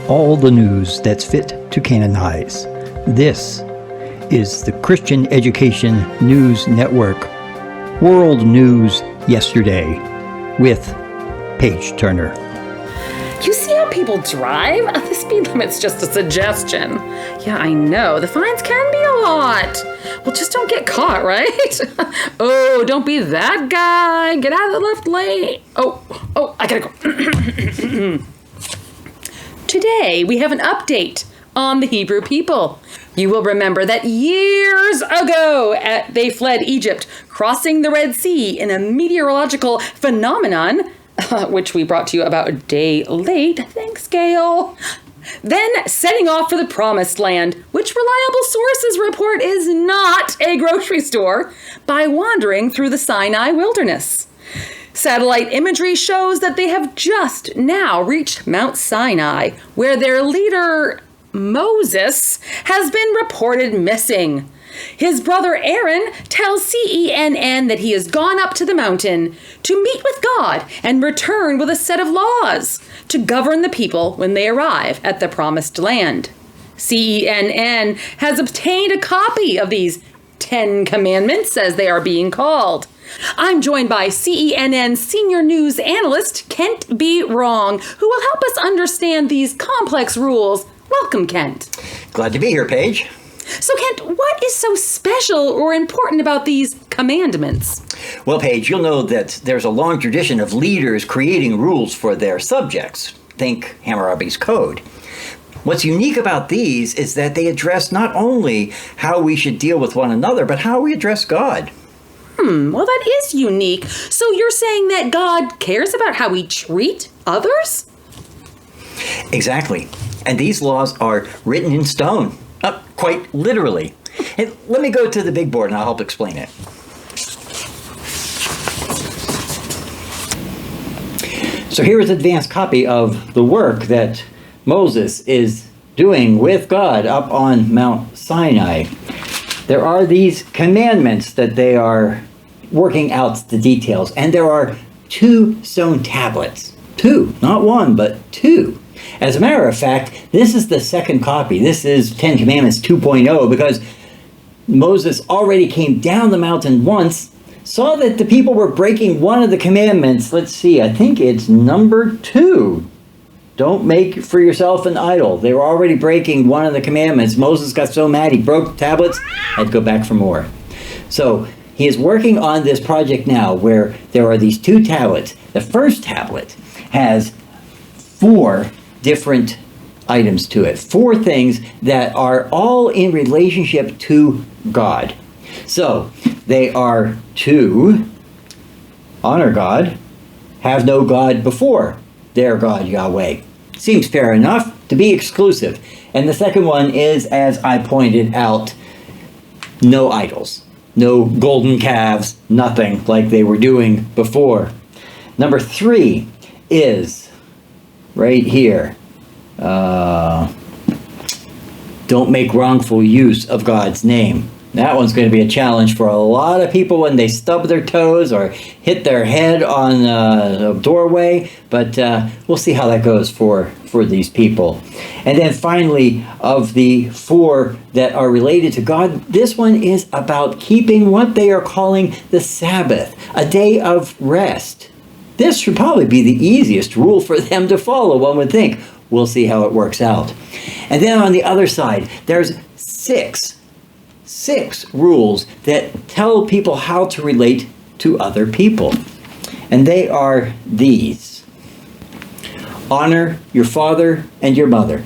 All the news that's fit to canonize. This is the Christian Education News Network. World News Yesterday with Paige Turner. You see how people drive? The speed limit's just a suggestion. Yeah, I know. The fines can be a lot. Well, just don't get caught, right? Oh, don't be that guy. Get out of the left lane. Oh, I gotta go. Today, we have an update on the Hebrew people. You will remember that years ago, they fled Egypt, crossing the Red Sea in a meteorological phenomenon, which we brought to you about a day late. Thanks, Gail. Then setting off for the Promised Land, which reliable sources report is not a grocery store, by wandering through the Sinai wilderness. Satellite imagery shows that they have just now reached Mount Sinai, where their leader, Moses, has been reported missing. His brother Aaron tells CENN that he has gone up to the mountain to meet with God and return with a set of laws to govern the people when they arrive at the Promised Land. CENN has obtained a copy of these 10 Commandments, as they are being called. I'm joined by CENN senior news analyst Kent B. Rong, who will help us understand these complex rules. Welcome, Kent. Glad to be here, Paige. So, Kent, what is so special or important about these commandments? Well, Paige, you'll know that there's a long tradition of leaders creating rules for their subjects. Think Hammurabi's Code. What's unique about these is that they address not only how we should deal with one another, but how we address God. Well, that is unique. So you're saying that God cares about how we treat others? Exactly. And these laws are written in stone. Quite literally. And let me go to the big board and I'll help explain it. So here is an advanced copy of the work that Moses is doing with God up on Mount Sinai. There are these commandments that they are working out the details, and there are 2 stone tablets. 2, not 1, but 2. As a matter of fact, this is the second copy. This is 10 Commandments 2.0, because Moses already came down the mountain once, saw that the people were breaking one of the commandments. Let's see, I think it's number 2. Don't make for yourself an idol. They were already breaking one of the commandments. Moses got so mad he broke the tablets, had to go back for more. So he is working on this project now where there are these 2 tablets. The first tablet has 4 different items to it. 4 things that are all in relationship to God. So they are to honor God, have no God before their God Yahweh. Seems fair enough, to be exclusive. And the second one is, as I pointed out, no idols. No golden calves, nothing like they were doing before. Number 3 is right here. Don't make wrongful use of God's name. That one's going to be a challenge for a lot of people when they stub their toes or hit their head on a doorway, but we'll see how that goes for these people. And then finally, of the 4 that are related to God, this one is about keeping what they are calling the Sabbath, a day of rest. This should probably be the easiest rule for them to follow, one would think. We'll see how it works out. And then on the other side, there's 6 rules that tell people how to relate to other people. And they are these. Honor your father and your mother.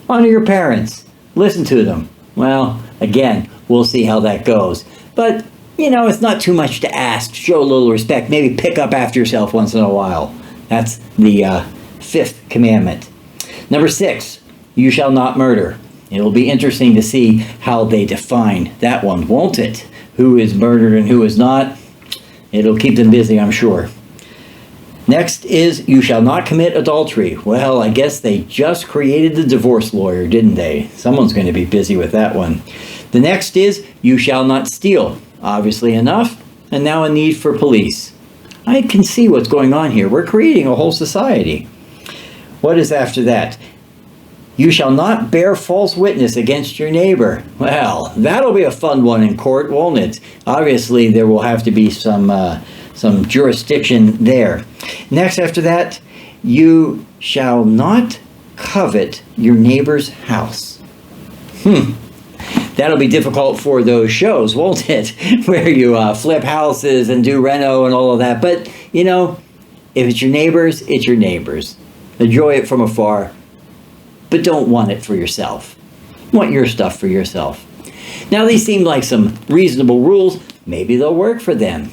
Honor your parents. Listen to them. Well, again, we'll see how that goes. But, it's not too much to ask. Show a little respect. Maybe pick up after yourself once in a while. That's the 5th commandment. Number 6, you shall not murder. It'll be interesting to see how they define that one, won't it? Who is murdered and who is not? It'll keep them busy, I'm sure. Next is, you shall not commit adultery. Well, I guess they just created the divorce lawyer, didn't they? Someone's going to be busy with that one. The next is, you shall not steal. Obviously enough, and now a need for police. I can see what's going on here. We're creating a whole society. What is after that? You shall not bear false witness against your neighbor. Well, that'll be a fun one in court, won't it? Obviously, there will have to be some jurisdiction there. Next, after that, you shall not covet your neighbor's house. That'll be difficult for those shows, won't it? Where you flip houses and do reno and all of that. But, you know, if it's your neighbor's, it's your neighbor's. Enjoy it from afar, but don't want it for yourself. Want your stuff for yourself. Now, these seem like some reasonable rules. Maybe they'll work for them.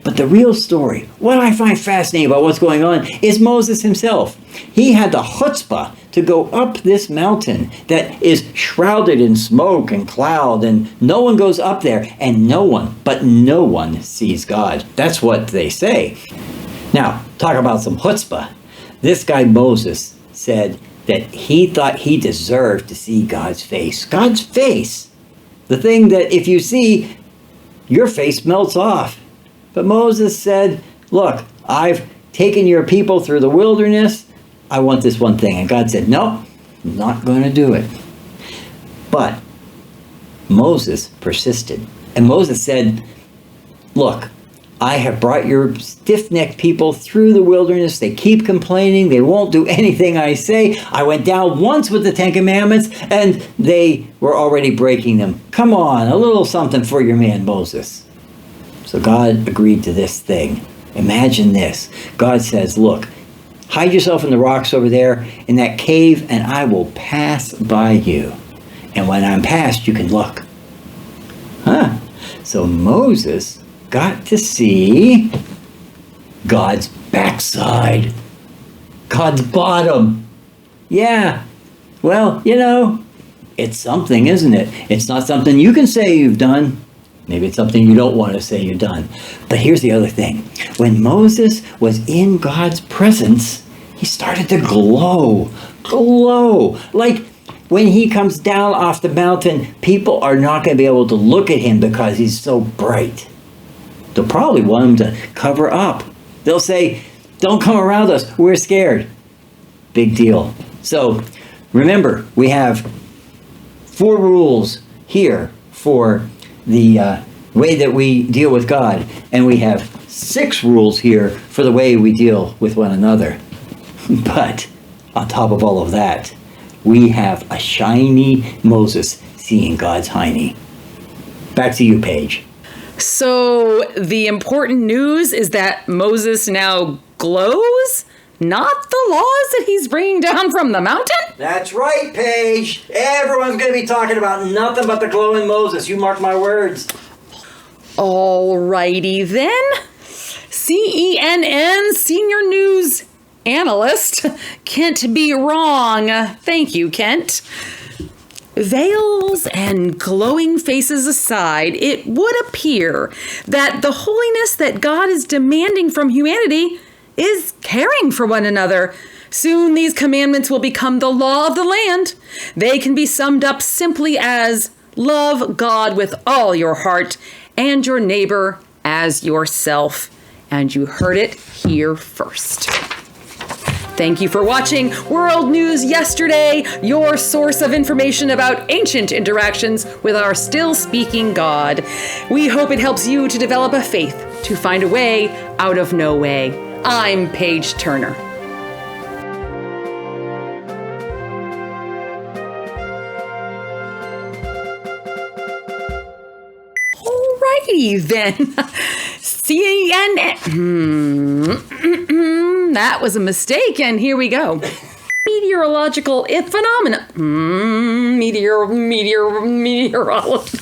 But the real story, what I find fascinating about what's going on, is Moses himself. He had the chutzpah to go up this mountain that is shrouded in smoke and cloud, and no one goes up there, and no one sees God. That's what they say. Now, talk about some chutzpah. This guy Moses said that he thought he deserved to see God's face. God's face! The thing that if you see, your face melts off. But Moses said, look, I've taken your people through the wilderness. I want this one thing. And God said, no, I'm not going to do it. But Moses persisted. And Moses said, look, I have brought your stiff-necked people through the wilderness. They keep complaining. They won't do anything I say. I went down once with the Ten Commandments, and they were already breaking them. Come on, a little something for your man Moses. So God agreed to this thing. Imagine this. God says, look, hide yourself in the rocks over there in that cave, and I will pass by you. And when I'm past, you can look. So Moses got to see God's backside. God's bottom. Yeah. Well, you know, it's something, isn't it? It's not something you can say you've done. Maybe it's something you don't want to say you've done. But here's the other thing. When Moses was in God's presence, he started to glow. Glow. Like when he comes down off the mountain, people are not going to be able to look at him because he's so bright. They'll probably want him to cover up. They'll say, don't come around us. We're scared. Big deal. So remember, we have 4 rules here for the way that we deal with God, and we have 6 rules here for the way we deal with one another. But on top of all of that, we have a shiny Moses seeing God's hiney. Back to you, Paige. So the important news is that Moses now glows, not the laws that he's bringing down from the mountain? That's right, Paige. Everyone's going to be talking about nothing but the glowing Moses. You mark my words. Alrighty then. CENN senior news analyst Kent B. Rong. Thank you, Kent. Veils and glowing faces aside, it would appear that the holiness that God is demanding from humanity is caring for one another. Soon these commandments will become the law of the land. They can be summed up simply as love God with all your heart and your neighbor as yourself. And you heard it here first. Thank you for watching World News Yesterday, your source of information about ancient interactions with our still-speaking God. We hope it helps you to develop a faith to find a way out of no way. I'm Paige Turner. Alrighty then. CNN. That was a mistake, and here we go. Meteorological phenomena. Meteorology.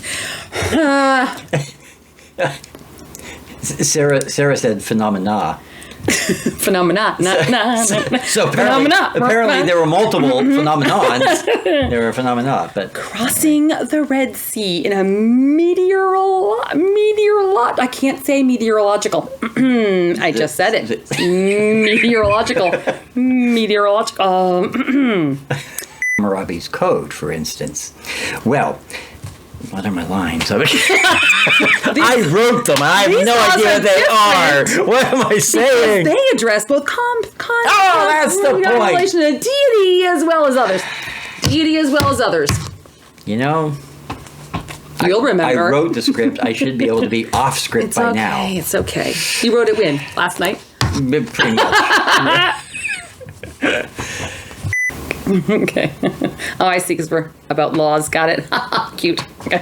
Sarah said phenomena. Phenomena. So apparently there were multiple phenomenons. There were phenomena, but crossing the Red Sea in a I can't say meteorological. I just said it. Meteorological. Hammurabi's Code, for instance. Well, what are my lines? I wrote them. I have no idea what they are. What am I saying? They address both that's the point. relation to deity as well as others. Edie as well as others. You know, You'll remember. I wrote the script. I should be able to be off script It's by okay. now. It's okay. You wrote it when? Last night? Pretty much. Okay. Oh, I see, because we're about laws. Got it. Cute. Okay.